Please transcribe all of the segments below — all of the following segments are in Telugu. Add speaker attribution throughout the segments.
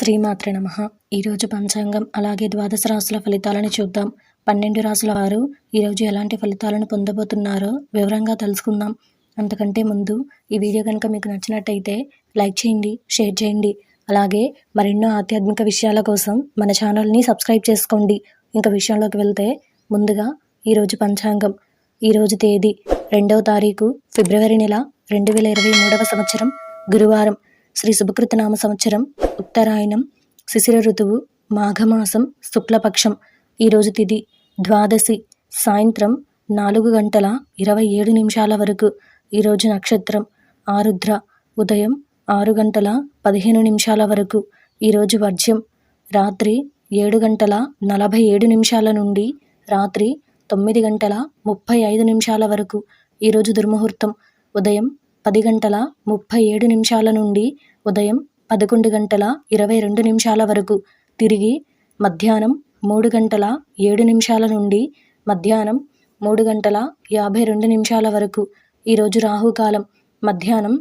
Speaker 1: శ్రీమాత్రే నమః. ఈరోజు పంచాంగం అలాగే ద్వాదశ రాశుల ఫలితాలను చూద్దాం. 12 రాశుల వారు ఈరోజు ఎలాంటి ఫలితాలను పొందబోతున్నారో వివరంగా తెలుసుకుందాం. అంతకంటే ముందు ఈ వీడియో కనుక మీకు నచ్చినట్టయితే లైక్ చేయండి, షేర్ చేయండి. అలాగే మరెన్నో ఆధ్యాత్మిక విషయాల కోసం మన ఛానల్ని సబ్స్క్రైబ్ చేసుకోండి. ఇంకా విషయంలోకి వెళ్తే ముందుగా ఈరోజు పంచాంగం. ఈరోజు తేదీ 2వ తారీఖు ఫిబ్రవరి నెల 2023 సంవత్సరం గురువారం. శ్రీ శుభకృతనామ సంవత్సరం ఉత్తరాయణం, శిశిర ఋతువు, మాఘమాసం, శుక్లపక్షం. ఈరోజు తిథి ద్వాదశి, సాయంత్రం 4:27 వరకు. ఈరోజు నక్షత్రం ఆరుద్ర, ఉదయం 6:15 వరకు. ఈరోజు వర్జ్యం రాత్రి 7:47 నుండి రాత్రి 9:35 వరకు. ఈరోజు దుర్ముహూర్తం ఉదయం 10:37 నుండి ఉదయం 11:22 వరకు. తిరిగి మధ్యాహ్నం 3:07 నుండి మధ్యాహ్నం 3:52 వరకు. ఈరోజు రాహుకాలం మధ్యాహ్నం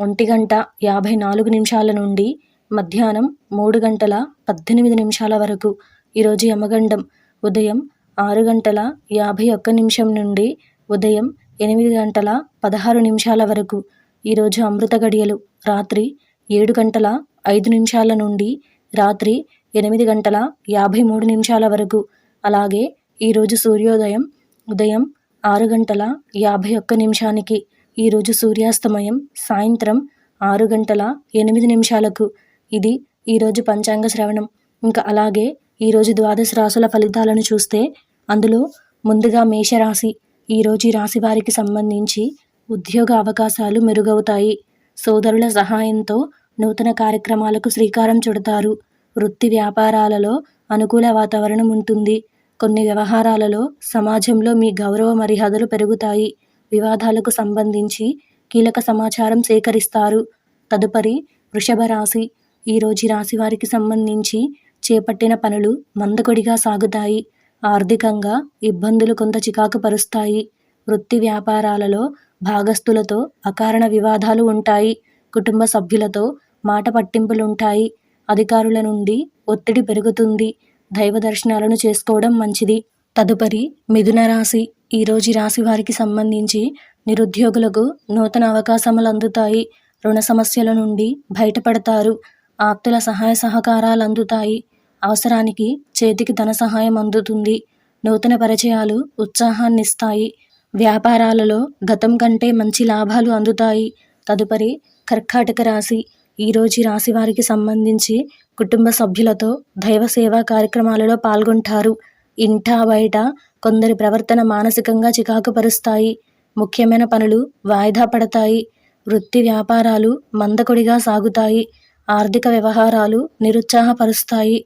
Speaker 1: 1:54 నుండి మధ్యాహ్నం 3:18 వరకు. ఈరోజు యమగండం ఉదయం 6:51 నుండి ఉదయం 8:16 వరకు. ఈరోజు అమృత గడియలు రాత్రి 7:05 నుండి రాత్రి 8:53 వరకు. అలాగే ఈరోజు సూర్యోదయం ఉదయం 6:51. ఈరోజు సూర్యాస్తమయం సాయంత్రం 6:08. ఇది ఈరోజు పంచాంగ శ్రవణం. ఇంకా అలాగే ఈరోజు ద్వాదశ రాశుల ఫలితాలను చూస్తే అందులో ముందుగా మేషరాశి. ఈరోజు ఈ రాశి వారికి సంబంధించి ఉద్యోగ అవకాశాలు మెరుగవుతాయి. సోదరుల సహాయంతో నూతన కార్యక్రమాలకు శ్రీకారం చుడతారు. వృత్తి వ్యాపారాలలో అనుకూల వాతావరణం ఉంటుంది. కొన్ని వ్యవహారాలలో సమాజంలో మీ గౌరవ మర్యాదలు పెరుగుతాయి. వివాదాలకు సంబంధించి కీలక సమాచారం సేకరిస్తారు. తదుపరి వృషభ రాశి. ఈరోజు రాశి వారికి సంబంధించి చేపట్టిన పనులు మందకొడిగా సాగుతాయి. ఆర్థికంగా ఇబ్బందులు కొంత చికాకు పరుస్తాయి. వృత్తి వ్యాపారాలలో భాగస్థులతో అకారణ వివాదాలు ఉంటాయి. కుటుంబ సభ్యులతో మాట పట్టింపులుంటాయి. అధికారుల నుండి ఒత్తిడి పెరుగుతుంది. దైవ దర్శనాలను చేసుకోవడం మంచిది. తదుపరి మిథున రాశి. ఈరోజు రాశి వారికి సంబంధించి నిరుద్యోగులకు నూతన అవకాశములు అందుతాయి. రుణ సమస్యల నుండి బయటపడతారు. ఆప్తుల సహాయ సహకారాలు అందుతాయి. అవసరానికి చేతికి ధన సహాయం అందుతుంది. నూతన పరిచయాలు ఉత్సాహాన్నిస్తాయి. వ్యాపారాలలో గతం కంటే మంచి లాభాలు అందుతాయి. తదుపరి కర్కాటక రాశి. ఈరోజు రాశి వారికి సంబంధించి కుటుంబ సభ్యులతో దైవ సేవా కార్యక్రమాలలో పాల్గొంటారు. ఇంటా బయట కొందరి ప్రవర్తన మానసికంగా చికాకు పరుస్తాయి. ముఖ్యమైన పనులు వాయిదా పడతాయి. వృత్తి వ్యాపారాలు మందకొడిగా సాగుతాయి. ఆర్థిక వ్యవహారాలు నిరుత్సాహపరుస్తాయి.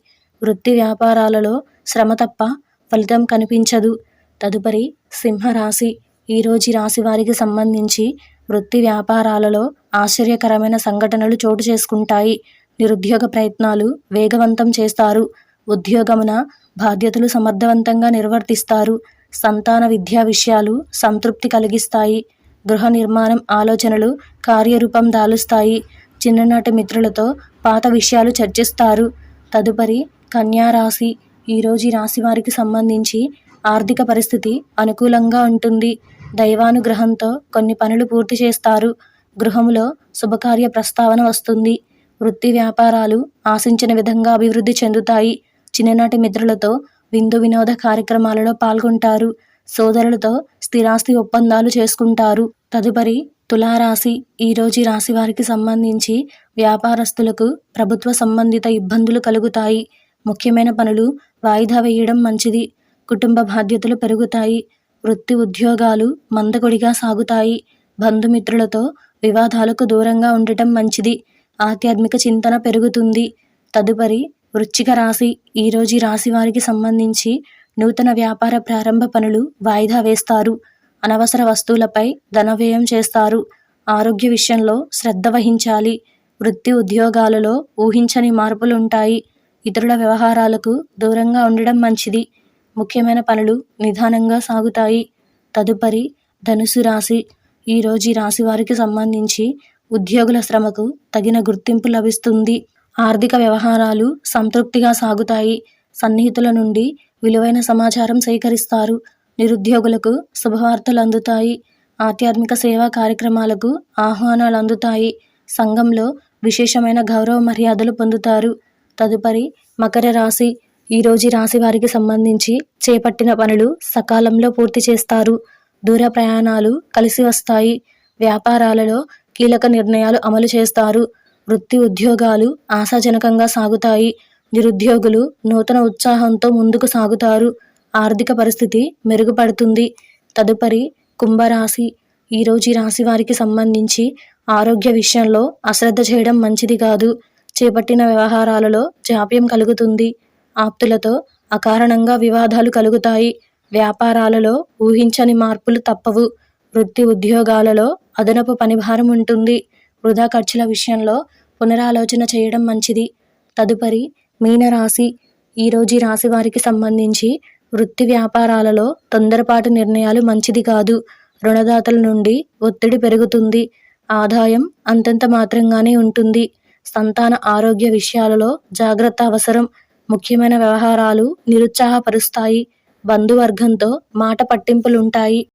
Speaker 1: వృత్తి వ్యాపారాలలో శ్రమ తప్ప ఫలితం కనిపించదు. తదుపరి సింహరాశి. ఈరోజు రాశి వారికి సంబంధించి వృత్తి వ్యాపారాలలో ఆశ్చర్యకరమైన సంఘటనలు చోటు చేసుకుంటాయి. నిరుద్యోగ ప్రయత్నాలు వేగవంతం చేస్తారు. ఉద్యోగమున బాధ్యతలు సమర్థవంతంగా నిర్వర్తిస్తారు. సంతాన విద్యా విషయాలు సంతృప్తి కలిగిస్తాయి. గృహ నిర్మాణం ఆలోచనలు కార్యరూపం దాలుస్తాయి. చిన్ననాటి మిత్రులతో పాత విషయాలు చర్చిస్తారు. తదుపరి కన్యా రాశి. ఈరోజు రాశి వారికి సంబంధించి ఆర్థిక పరిస్థితి అనుకూలంగా ఉంటుంది. దైవానుగ్రహంతో కొన్ని పనులు పూర్తి చేస్తారు. గృహములో శుభకార్య ప్రస్తావన వస్తుంది. వృత్తి వ్యాపారాలు ఆశించిన విధంగా అభివృద్ధి చెందుతాయి. చిన్ననాటి మిత్రులతో విందు వినోద కార్యక్రమాలలో పాల్గొంటారు. సోదరులతో స్థిరాస్తి ఒప్పందాలు చేసుకుంటారు. తదుపరి తులారాశి. ఈరోజు రాశి వారికి సంబంధించి వ్యాపారస్తులకు ప్రభుత్వ సంబంధిత ఇబ్బందులు కలుగుతాయి. ముఖ్యమైన పనులు వాయిదా వేయడం మంచిది. కుటుంబ బాధ్యతలు పెరుగుతాయి. వృత్తి ఉద్యోగాలు మందకొడిగా సాగుతాయి. బంధుమిత్రులతో వివాదాలకు దూరంగా ఉండటం మంచిది. ఆధ్యాత్మిక చింతన పెరుగుతుంది. తదుపరి వృశ్చిక రాశి. ఈరోజు రాశి వారికి సంబంధించి నూతన వ్యాపార ప్రారంభ పనులు వాయిదా వేస్తారు. అనవసర వస్తువులపై ధన వ్యయం చేస్తారు. ఆరోగ్య విషయంలో శ్రద్ధ వహించాలి. వృత్తి ఉద్యోగాలలో ఊహించని మార్పులుంటాయి. ఇతరుల వ్యవహారాలకు దూరంగా ఉండడం మంచిది. ముఖ్యమైన పనులు నిదానంగా సాగుతాయి. తదుపరి ధనుసు రాశి. ఈరోజు రాశి వారికి సంబంధించి ఉద్యోగుల శ్రమకు తగిన గుర్తింపు లభిస్తుంది. ఆర్థిక వ్యవహారాలు సంతృప్తిగా సాగుతాయి. సన్నిహితుల నుండి విలువైన సమాచారం సేకరిస్తారు. నిరుద్యోగులకు శుభవార్తలు అందుతాయి. ఆధ్యాత్మిక సేవా కార్యక్రమాలకు ఆహ్వానాలు అందుతాయి. సంఘంలో విశేషమైన గౌరవ మర్యాదలు పొందుతారు. తదుపరి మకర రాశి. ఈరోజు ఈ రాశి వారికి సంబంధించి చేపట్టిన పనులు సకాలంలో పూర్తి చేస్తారు. దూర ప్రయాణాలు కలిసి వస్తాయి. వ్యాపారాలలో కీలక నిర్ణయాలు అమలు చేస్తారు. వృత్తి ఉద్యోగాలు ఆశాజనకంగా సాగుతాయి. నిరుద్యోగులు నూతన ఉత్సాహంతో ముందుకు సాగుతారు. ఆర్థిక పరిస్థితి మెరుగుపడుతుంది. తదుపరి కుంభరాశి. ఈరోజు ఈ రాశి వారికి సంబంధించి ఆరోగ్య విషయంలో అశ్రద్ధ చేయడం మంచిది కాదు. చేపట్టిన వ్యవహారాలలో జాప్యం కలుగుతుంది. ఆప్తులతో అకారణంగా వివాదాలు కలుగుతాయి. వ్యాపారాలలో ఊహించని మార్పులు తప్పవు. వృత్తి ఉద్యోగాలలో అదనపు పనిభారం ఉంటుంది. వృధా ఖర్చుల విషయంలో పునరాలోచన చేయడం మంచిది. తదుపరి మీనరాశి. ఈరోజు ఈ రాశి వారికి సంబంధించి వృత్తి వ్యాపారాలలో తొందరపాటు నిర్ణయాలు మంచిది కాదు. రుణదాతల నుండి ఒత్తిడి పెరుగుతుంది. ఆదాయం అంతంత మాత్రంగానే ఉంటుంది. సంతాన ఆరోగ్య విషయాలలో జాగ్రత్త అవసరం. ముఖ్యమైన వ్యవహారాలు నిరుత్సాహపరుస్తాయి. బంధువర్గంతో మాట పట్టింపులుంటాయి.